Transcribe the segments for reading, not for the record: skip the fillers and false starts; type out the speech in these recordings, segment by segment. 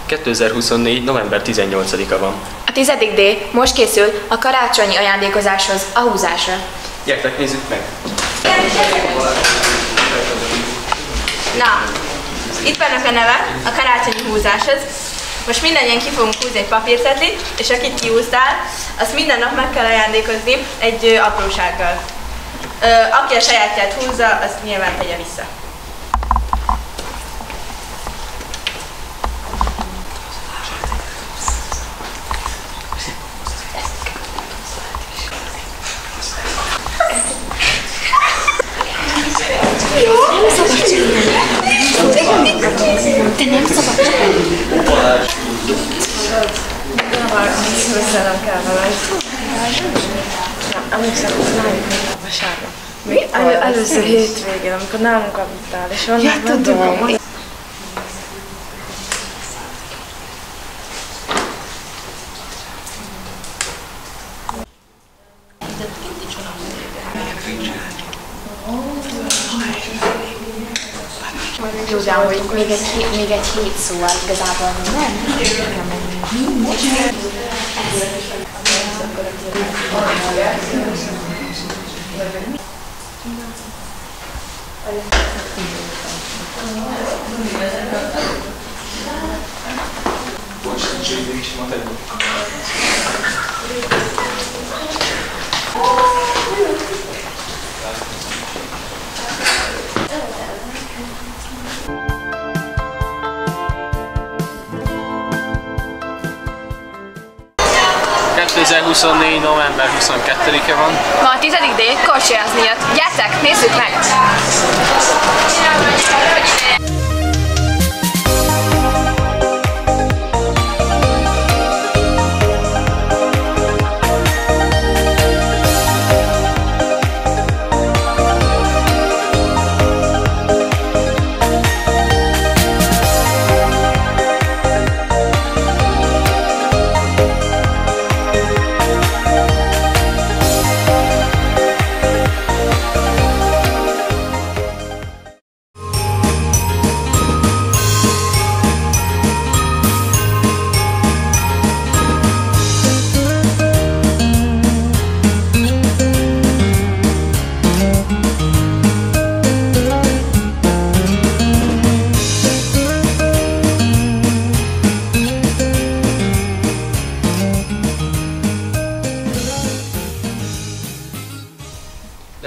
2024. november 18-a van. A 10. D most készül a karácsonyi ajándékozáshoz, a húzásra. Gyertek, nézzük meg! Na, itt vannak a nevek a karácsonyi húzáshoz. Most mindannyian ki fogunk húzni egy papírcetlit, és akit kihúztál, azt minden nap meg kell ajándékozni egy aprósággal. Aki a sajátját húzza, azt nyilván tegye vissza. Te nem szabad csinálni. Köszönöm kell valamit. Emlékszem, hogy nálunk még vasárnap. Még először hétvégén, amikor nálunk aludtál, és onnan Ja, tudom. Jó, de hogy még egy hét szóval igazából nem? november 22-e van. Ma a 10. D korcsolyázni jött. Gyertek, nézzük meg!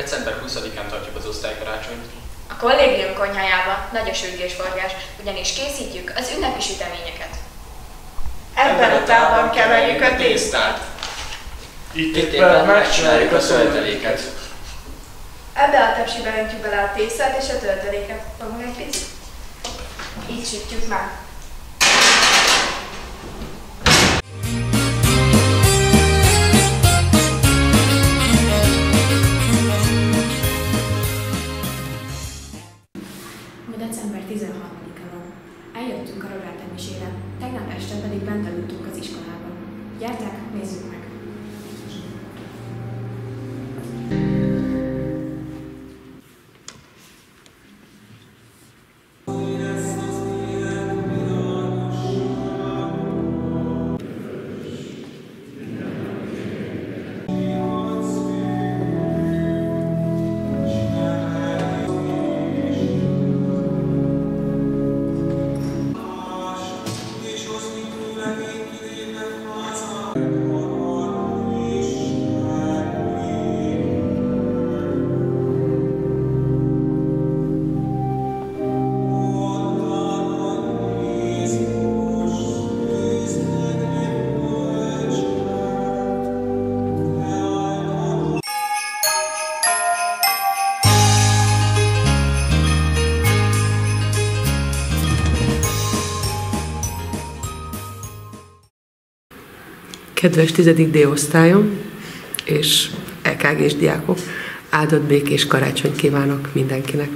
December 20-án tartjuk az osztálykarácsonyt. A kollégium konyhájába nagy a sürgésforgás, ugyanis készítjük az ünnepi süteményeket. Ebben a távban keverjük a tésztát. Itt éppen megcsináljuk a tölteléket. Ebbe a tepsibe öntjük bele a tésztát és a tölteléket. Fogunk egy picit? Így sütjük meg. December 13-a van. Eljöttünk a Robert-emisére, tegnap este pedig bent aludtunk az iskolában. Gyertek, nézzük meg! Kedves 10. D osztályom és EKG-s diákok, áldott békés karácsonyt kívánok mindenkinek!